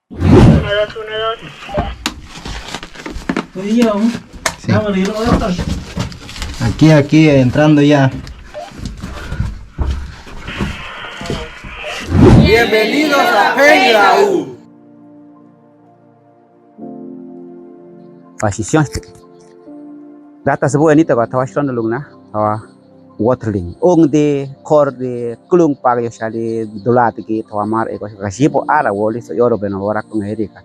1, 2, 1, 2. Oye, yo. Sí. Ah, bueno, yo lo voy a estar. Aquí, entrando ya. Bienvenidos a Pengrau. Fashion data sebuah ni tawa tawa shron lung na tawa watering ong de kor de kulung pag yo shali dolat ki tawa mar ego kasipo ara woli so yoro beno wara kung herika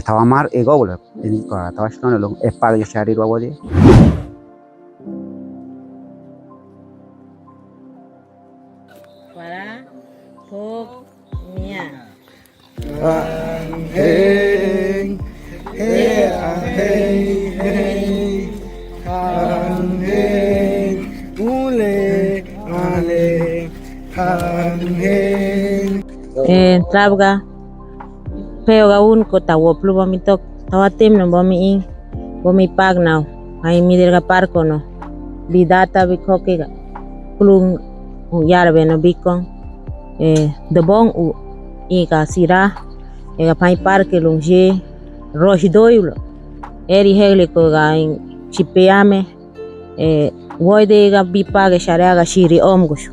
tawa mar ego wala ini ko tawa shron lung pag yo shali ro woli para pok nia Hey, hey, hey, hey, ule, ale, hey. trabga peo ga un ko tawo plu bomi tok tawa tem no bomi in bomi pag now ai mi derga parko no bidata bi koke ga kulung yarbe no bikon de bon u i ka sira e ga pai parke lungje rosh doyulo eri hegle ko ga in chipeame woide ga bipa ga sharia ga shiri omgushu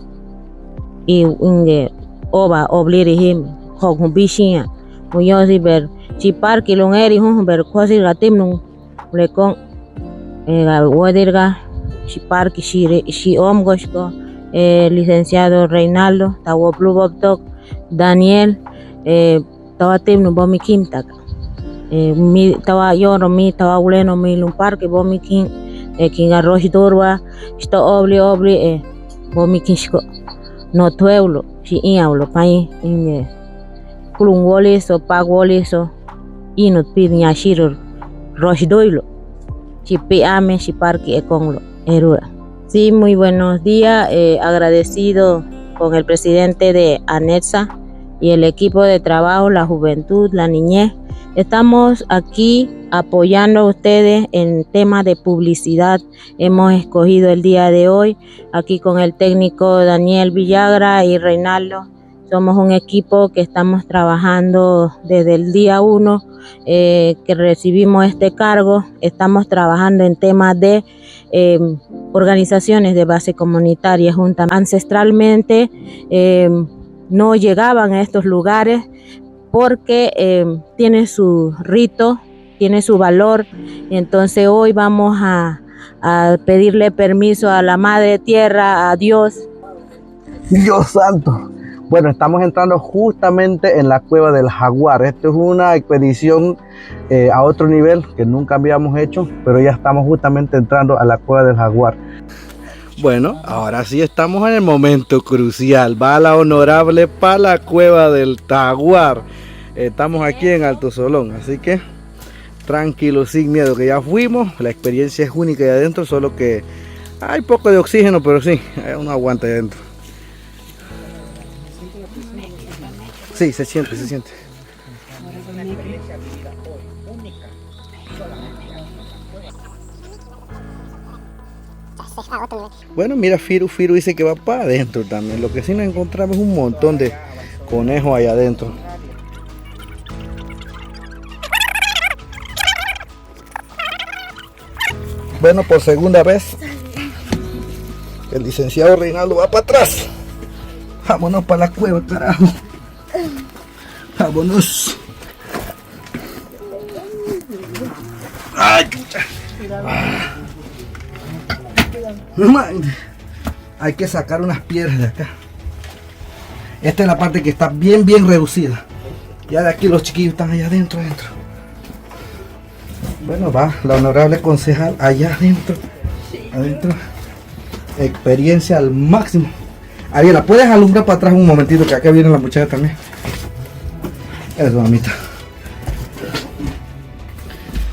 i inge oba obliri him hog bishiya mo yosi ber chi parke long eri hon ber kosi ga temnu le kon ga woide ga chi parke shiri shi omgosh ko licenciado Reinaldo tawo plubop tok Daniel tawa temnu bomi kimtak mi tawa yoro mi tawa uleno mi lum parke bomi kin kinga rosh dorwa sto obli bomi kinshko no tueulo si iaulo pai in kulung wole so pag wole so inut pid nya shiro rosh doilo si peame si parque ekonglo erua. Sí, muy buenos días, agradecido con el presidente de ANETSA y el equipo de trabajo, la juventud, la niñez. Estamos aquí apoyando a ustedes en temas de publicidad. Hemos escogido el día de hoy aquí con el técnico Daniel Villagra y Reinaldo. Somos un equipo que estamos trabajando desde el día 1 que recibimos este cargo. Estamos trabajando en temas de organizaciones de base comunitaria juntas. Ancestralmente no llegaban a estos lugares porque tiene su rito, tiene su valor, y entonces hoy vamos a pedirle permiso a la Madre Tierra, a Dios. Dios santo. Bueno, estamos entrando justamente en la cueva del Jaguar. Esto es una expedición a otro nivel que nunca habíamos hecho, pero ya estamos justamente entrando a la cueva del Jaguar. Bueno, ahora sí estamos en el momento crucial. Va la honorable para la cueva del Jaguar. Estamos aquí en Alto Solón, así que tranquilo, sin miedo, que ya fuimos. La experiencia es única ahí adentro, solo que hay poco de oxígeno, pero sí, uno aguanta ahí adentro. Sí, se siente, se siente. Bueno, mira, Firu dice que va para adentro también. Lo que sí nos encontramos es un montón de conejos allá adentro. Bueno, por segunda vez, el licenciado Reinaldo va para atrás. Vámonos para la cueva, carajo. Vámonos. Ay, hay que sacar unas piedras de acá. Esta es la parte que está bien reducida. Ya de aquí los chiquillos están allá adentro. Bueno, va la honorable concejal allá adentro. Experiencia al máximo. Ariela, ¿puedes alumbrar para atrás un momentito? Que acá viene la muchacha también. Eso, mamita.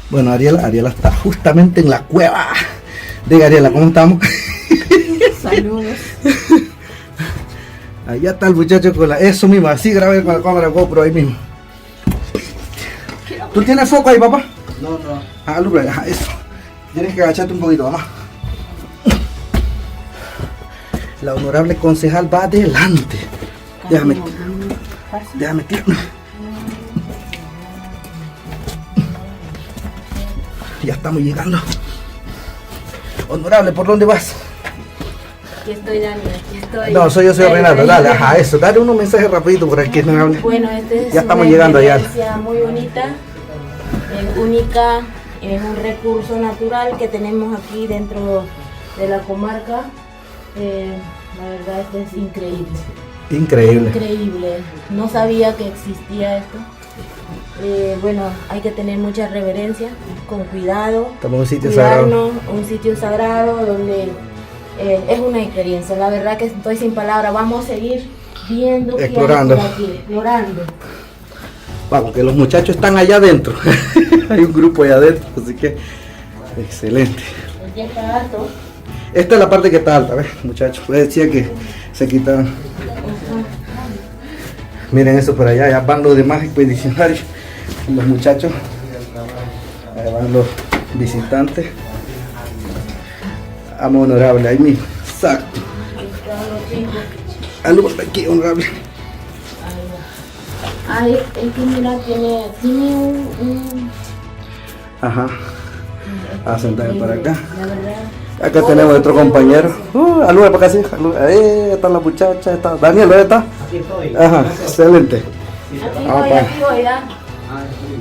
Bueno, Ariela está justamente en la cueva. Diga, Ariela, ¿cómo estamos? Saludos. Allá está el muchacho con la... Eso mismo, así grabé con la cámara GoPro ahí mismo. ¿Tú tienes foco ahí, papá? No. Alumbra, eso. Tienes que agacharte un poquito, mamá. La honorable concejal va adelante. Déjame tirarme. ya estamos llegando. Honorable, ¿por dónde vas? Aquí estoy, Dani, aquí estoy. No, yo soy Renato, dale, ajá, eso, dale unos mensajes rapidito por aquí, honorable. Bueno, este es Ya estamos una llegando allá. experiencia muy bonita, es única, es un recurso natural que tenemos aquí dentro de la comarca. La verdad, esto es increíble. Increíble. Increíble. No sabía que existía esto. Bueno, hay que tener mucha reverencia, con cuidado. Estamos en un sitio sagrado. Cuidarnos, un sitio sagrado donde es una experiencia. La verdad que estoy sin palabras. Vamos a seguir viendo, Explorando. qué hay por aquí, explorando. Vamos, que los muchachos están allá adentro. Hay un grupo allá adentro, así que excelente. Aquí está alto. Esta es la parte que está alta, ¿ves, muchachos? Les decía que se quitaban. Miren eso por allá, ya van los demás expedicionarios, los muchachos, allá van los visitantes. Amo honorable, ahí mismo, exacto. Alumno aquí, honorable. Ay, es que mira, tiene un Ajá, a sentar para acá. la verdad. Acá tenemos a otro compañero. Alumno para acá, sí. Ahí está la muchacha, está. Daniel, ¿dónde está? Aquí estoy. Ajá, excelente. Aquí voy, Dani.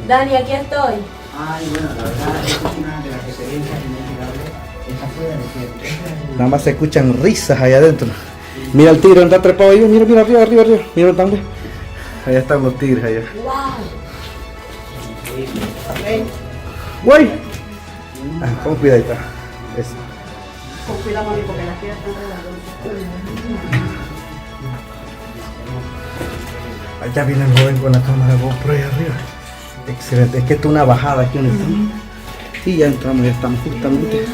Dani, aquí estoy. Ay, bueno, la verdad es una de las experiencias inolvidables. Esta fue de desierto. Nada más se escuchan risas allá adentro. Mira el tigre, está trepado ahí. Mira, mira, arriba, arriba, arriba. Mira también. Allá están los tigres allá. Wow. ¡Guay! Con cuidadito. Eso. Con cuidado, mami, porque las piedras están Allá viene el joven con la cámara GoPro ahí arriba. Excelente. Es que esto es una bajada aquí donde estamos. Y ya entramos, ya estamos justamente.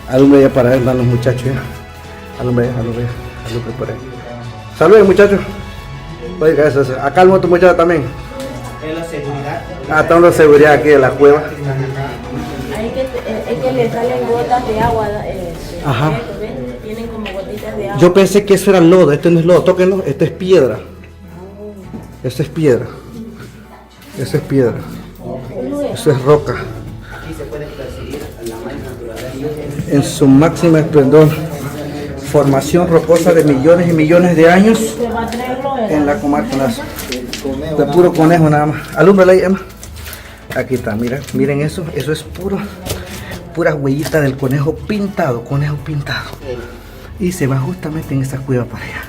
Alumbre ya para ver, dan los muchachos ya. Alumbre por ahí. Saludos, muchachos. Oiga, eso. Acá el otro muchacho también. Es la seguridad. Está una seguridad aquí de la cueva. Es que le salen gotas de agua. Ajá. ¿Ves? Tienen como gotitas de agua. Yo pensé que eso era lodo, esto no es lodo, tóquenlo, esto es piedra. Esto es piedra. Eso es piedra. Eso es roca. Aquí se puede percibir la máxima naturaleza. En su máxima esplendor. Formación rocosa de millones y millones de años Se va a traerlo, ¿verdad? en la comarca Nazo. De puro conejo nada más. Alúmbrala ahí, Emma. Aquí está, mira, miren eso. Eso es puras huellitas del conejo pintado, Y se va justamente en esa cueva para allá.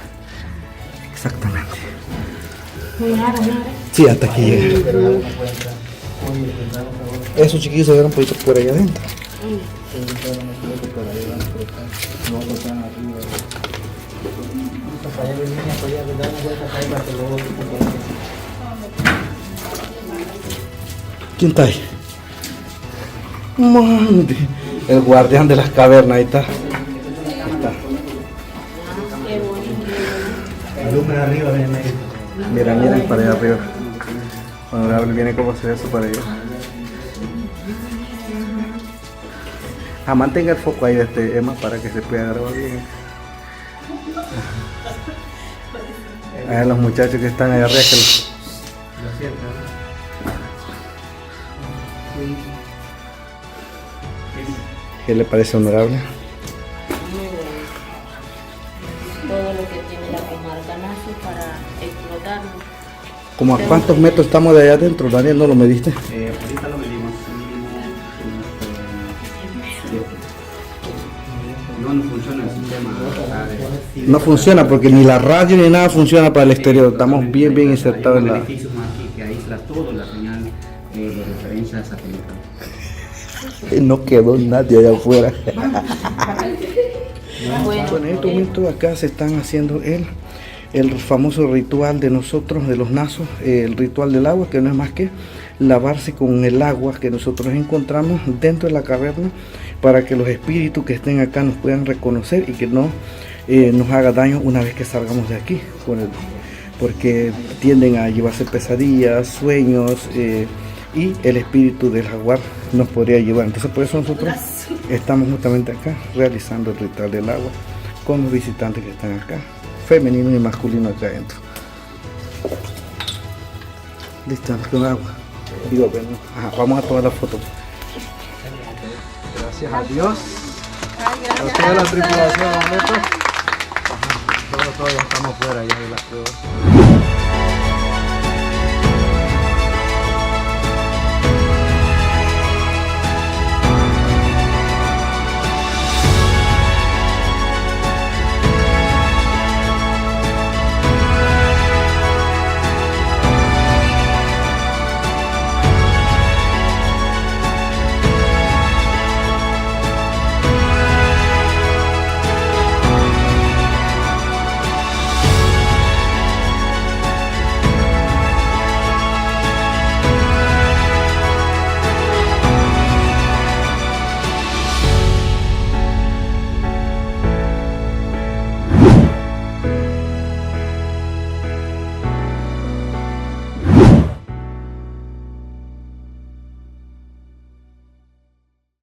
Exactamente. Sí, hasta aquí llega. Esos chiquillos se ven un poquito por allá adentro. ¿Quién está ahí? Mande. El guardián de las cavernas, ahí está. Ahí está. Alumbra arriba, ven medio. Miren para allá arriba. Honorable, viene como se ve eso para allá. Mantenga el foco ahí de Emma para que se pueda grabar bien. A los muchachos que están allá arriba ¿Qué le parece, honorable? Todo lo que tiene la comarca Nazo para explotarlo. ¿Cómo a cuántos metros estamos de allá adentro, Daniel? ¿No lo mediste? Ahorita lo medimos. No funciona el sistema. No funciona porque ni la radio ni nada funciona para el exterior. Estamos bien insertados en la... Beneficios aquí que aísla todo la señal de referencia satelital. No quedó nadie allá afuera. Bueno, En este momento acá se están haciendo el famoso ritual de nosotros, de los nazos, el ritual del agua, que no es más que lavarse con el agua que nosotros encontramos dentro de la caverna para que los espíritus que estén acá nos puedan reconocer y que no nos haga daño una vez que salgamos de aquí, porque tienden a llevarse pesadillas, sueños y el espíritu del jaguar nos podría llevar. Entonces por eso nosotros estamos justamente acá realizando el ritual del agua con los visitantes que están acá, femenino y masculino acá adentro. Listo, con agua. Digo, bueno, ajá, vamos a tomar la foto. Gracias a Dios. A toda la tripulación, ¿no? Todos ya estamos fuera ya de la prueba.